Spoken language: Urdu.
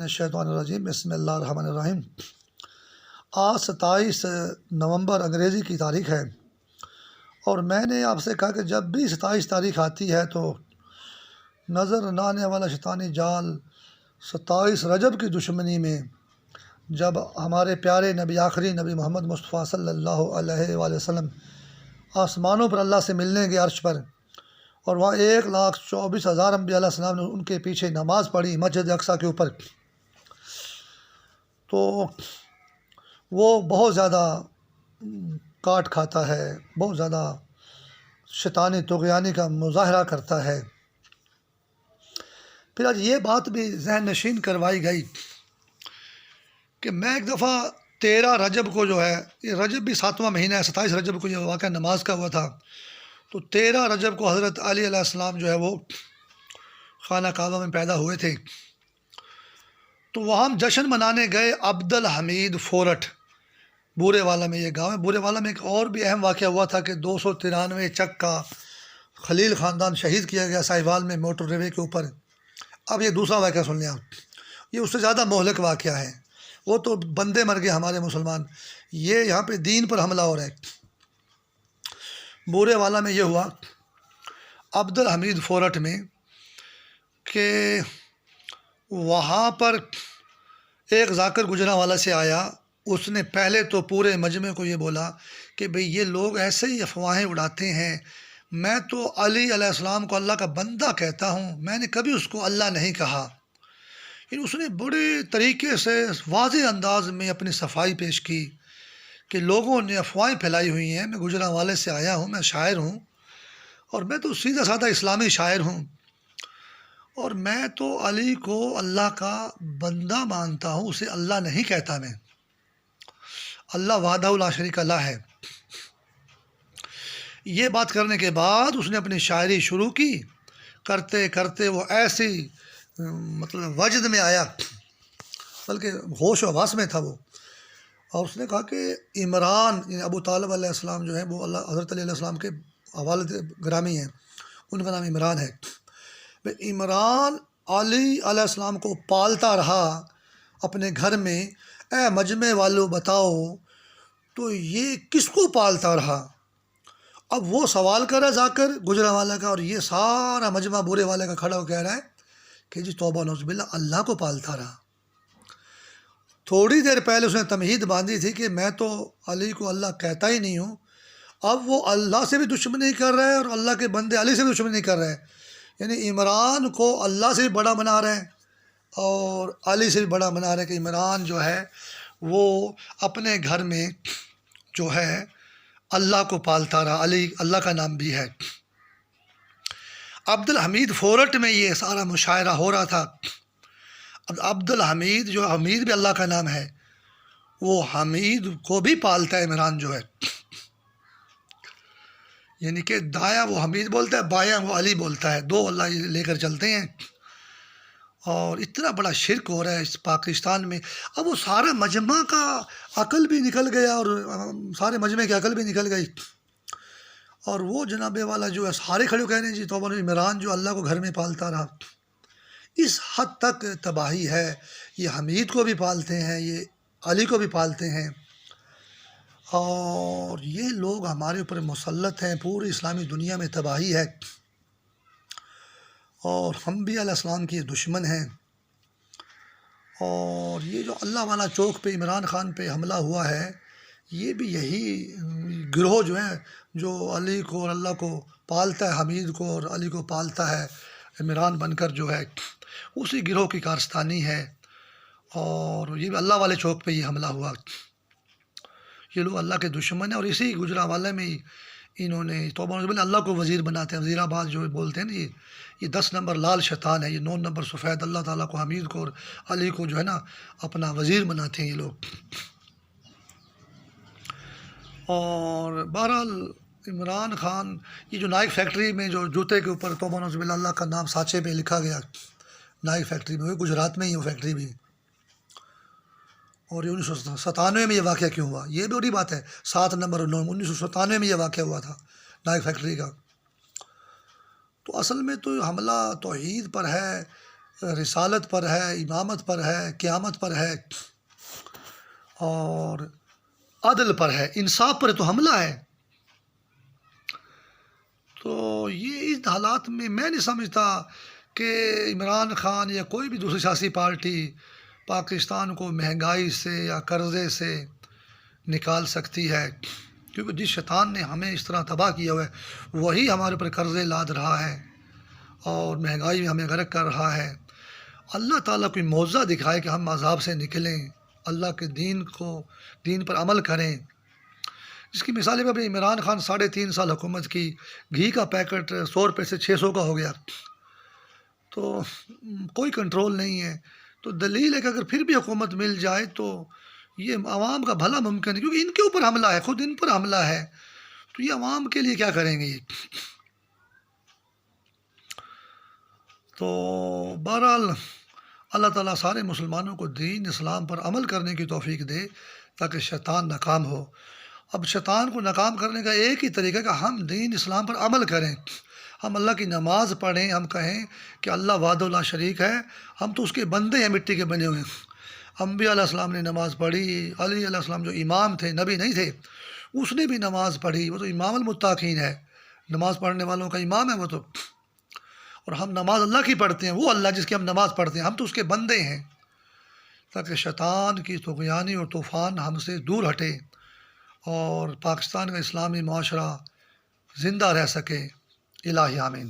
الشیطان الرجیم بسم اللہ الرحمن الرحیم۔ آج 27 نومبر انگریزی کی تاریخ ہے، اور میں نے آپ سے کہا کہ جب بھی 27 تاریخ آتی ہے تو نظر نہ آنے والا شیطانی جال 27 رجب کی دشمنی میں، جب ہمارے پیارے نبی آخری نبی محمد مصطفیٰ صلی اللہ علیہ وآلہ وسلم آسمانوں پر اللہ سے ملنے گئے عرش پر، اور وہاں 1,24,000 انبیاء علیہ السلام نے ان کے پیچھے نماز پڑھی مسجد اقصیٰ کے اوپر، تو وہ بہت زیادہ کاٹ کھاتا ہے، بہت زیادہ شیطانی طغیانی کا مظاہرہ کرتا ہے۔ پھر آج یہ بات بھی ذہن نشین کروائی گئی کہ میں ایک دفعہ 13 رجب کو جو ہے، یہ رجب بھی 7واں مہینہ ہے، 27 رجب کو یہ واقعہ نماز کا ہوا تھا، تو 13 رجب کو حضرت علی علیہ السلام جو ہے وہ خانہ کعبہ میں پیدا ہوئے تھے، تو وہاں ہم جشن منانے گئے عبدالحمید فورٹ، بورے والا میں یہ گاؤں ہے۔ بورے والا میں ایک اور بھی اہم واقعہ ہوا تھا کہ 293 چک کا خلیل خاندان شہید کیا گیا ساہیوال میں موٹر وے کے اوپر۔ اب یہ دوسرا واقعہ سن لیں آپ، یہ اس سے زیادہ مہلک واقعہ ہے، وہ تو بندے مر گئے ہمارے مسلمان، یہ یہاں پہ دین پر حملہ ہو رہا ہے۔ بورے والا میں یہ ہوا عبدالحمید فورٹ میں کہ وہاں پر ایک ذاکر گجرانوالہ سے آیا، اس نے پہلے تو پورے مجمع کو یہ بولا کہ بھئی یہ لوگ ایسے ہی افواہیں اڑاتے ہیں، میں تو علی علیہ السلام کو اللہ کا بندہ کہتا ہوں، میں نے کبھی اس کو اللہ نہیں کہا۔ اس نے بڑے طریقے سے واضح انداز میں اپنی صفائی پیش کی کہ لوگوں نے افواہیں پھیلائی ہوئی ہیں، میں گجرانوالے سے آیا ہوں، میں شاعر ہوں، اور میں تو سیدھا سادہ اسلامی شاعر ہوں، اور میں تو علی کو اللہ کا بندہ مانتا ہوں، اسے اللہ نہیں کہتا، میں اللہ وحدہ لا شریک لہ ہے۔ یہ بات کرنے کے بعد اس نے اپنی شاعری شروع کی، کرتے کرتے وہ ایسی مطلب وجد میں آیا، بلکہ ہوش و حواس میں تھا وہ، اور اس نے کہا کہ عمران یعنی ابو طالب علیہ السلام جو ہے وہ اللہ حضرت علی علیہ السلام کے والد گرامی ہیں، ان کا نام عمران ہے۔ عمران علی علیہ السلام کو پالتا رہا اپنے گھر میں، اے مجمع والوں بتاؤ تو یہ کس کو پالتا رہا؟ اب وہ سوال کر رہا ہے ذاکر گجرانوالہ کا، اور یہ سارا مجمع بورے والے کا کھڑا ہو کہہ رہا ہے کہ جی توبہ نعوذ باللہ، اللہ کو پالتا رہا۔ تھوڑی دیر پہلے اس نے تمہید باندھی تھی کہ میں تو علی کو اللہ کہتا ہی نہیں ہوں، اب وہ اللہ سے بھی دشمنی کر رہا ہے اور اللہ کے بندے علی سے بھی دشمنی کر رہے ہیں، یعنی عمران کو اللہ سے بھی بڑا بنا رہے ہیں اور علی سے بھی بڑا بنا رہے ہیں کہ عمران جو ہے وہ اپنے گھر میں جو ہے اللہ کو پالتا رہا، علی اللہ کا نام بھی ہے۔ عبدالحمید فورٹ میں یہ سارا مشاعرہ ہو رہا تھا۔ اب عبدالحمید جو حمید بھی اللہ کا نام ہے، وہ حمید کو بھی پالتا ہے عمران جو ہے، یعنی کہ دایاں وہ حمید بولتا ہے، بایاں وہ علی بولتا ہے، دو اللہ لے کر چلتے ہیں، اور اتنا بڑا شرک ہو رہا ہے اس پاکستان میں۔ اب وہ سارا مجمع کا عقل بھی نکل گیا، اور سارے مجمع کی عقل بھی نکل گئی، اور وہ جناب والا جو ہے سارے کھڑے کہہ رہے ہیں جی توبہ عمران جو اللہ کو گھر میں پالتا رہا۔ اس حد تک تباہی ہے، یہ حمید کو بھی پالتے ہیں، یہ علی کو بھی پالتے ہیں، اور یہ لوگ ہمارے اوپر مسلط ہیں، پوری اسلامی دنیا میں تباہی ہے، اور ہم بھی علیہ السلام کے دشمن ہیں۔ اور یہ جو اللہ والا چوک پہ عمران خان پہ حملہ ہوا ہے، یہ بھی یہی گروہ جو ہے جو علی کو اور اللہ کو پالتا ہے، حمید کو اور علی کو پالتا ہے عمران بن کر، جو ہے اسی گروہ کی کارستانی ہے، اور یہ بھی اللہ والے چوک پہ یہ حملہ ہوا۔ یہ لوگ اللہ کے دشمن ہیں، اور اسی گجرانوالہ میں انہوں نے توبہ نعوذ باللہ اللہ کو وزیر بناتے ہیں، وزیر آباد جو بولتے ہیں نا، یہ 10 نمبر لال شیطان ہے، یہ 9 نمبر سفید، اللہ تعالیٰ کو حمید کو اور علی کو جو ہے نا اپنا وزیر بناتے ہیں یہ لوگ۔ اور بہرحال عمران خان، یہ جو نائک فیکٹری میں جو جوتے کے اوپر توبہ نعوذ باللہ اللہ کا نام سانچے پہ لکھا گیا، نائک فیکٹری میں، وہ گجرات میں ہی وہ فیکٹری بھی، اور 1997 میں یہ واقعہ کیوں ہوا، یہ بھی بڑی بات ہے۔ 7 نمبر 1997 میں یہ واقعہ ہوا تھا نائک فیکٹری کا۔ تو اصل میں تو حملہ توحید پر ہے، رسالت پر ہے، امامت پر ہے، قیامت پر ہے، اور عدل پر ہے، انصاف پر تو حملہ ہے۔ تو یہ اس حالات میں میں نہیں سمجھتا کہ عمران خان یا کوئی بھی دوسری سیاسی پارٹی پاکستان کو مہنگائی سے یا قرضے سے نکال سکتی ہے، کیونکہ جس شیطان نے ہمیں اس طرح تباہ کیا ہوا ہے وہی ہمارے اوپر قرضے لاد رہا ہے اور مہنگائی میں ہمیں غرق کر رہا ہے۔ اللہ تعالیٰ کوئی معجزہ دکھائے کہ ہم عذاب سے نکلیں، اللہ کے دین پر عمل کریں۔ اس کی مثال میں ابھی عمران خان 3.5 سال حکومت کی، گھی کا پیکٹ 100 روپے سے 600 کا ہو گیا، تو کوئی کنٹرول نہیں ہے۔ تو دلیل ہے کہ اگر پھر بھی حکومت مل جائے تو یہ عوام کا بھلا ممکن ہے، کیونکہ ان کے اوپر حملہ ہے، خود ان پر حملہ ہے، تو یہ عوام کے لیے کیا کریں گے یہ؟ تو بہرحال اللہ تعالیٰ سارے مسلمانوں کو دین اسلام پر عمل کرنے کی توفیق دے تاکہ شیطان ناکام ہو۔ اب شیطان کو ناکام کرنے کا ایک ہی طریقہ ہے کہ ہم دین اسلام پر عمل کریں، ہم اللہ کی نماز پڑھیں، ہم کہیں کہ اللہ وحدہ لا شریک ہے، ہم تو اس کے بندے ہیں، مٹی کے بنے ہوئے ہیں۔ انبیاء علیہ السلام نے نماز پڑھی، علی علیہ السلام جو امام تھے، نبی نہیں تھے، اس نے بھی نماز پڑھی، وہ تو امام المتقین ہے، نماز پڑھنے والوں کا امام ہے وہ تو۔ اور ہم نماز اللہ کی پڑھتے ہیں، وہ اللہ جس کی ہم نماز پڑھتے ہیں، ہم تو اس کے بندے ہیں، تاکہ شیطان کی طغیانی اور طوفان ہم سے دور ہٹے اور پاکستان کا اسلامی معاشرہ زندہ رہ سکے۔ الہی آمین۔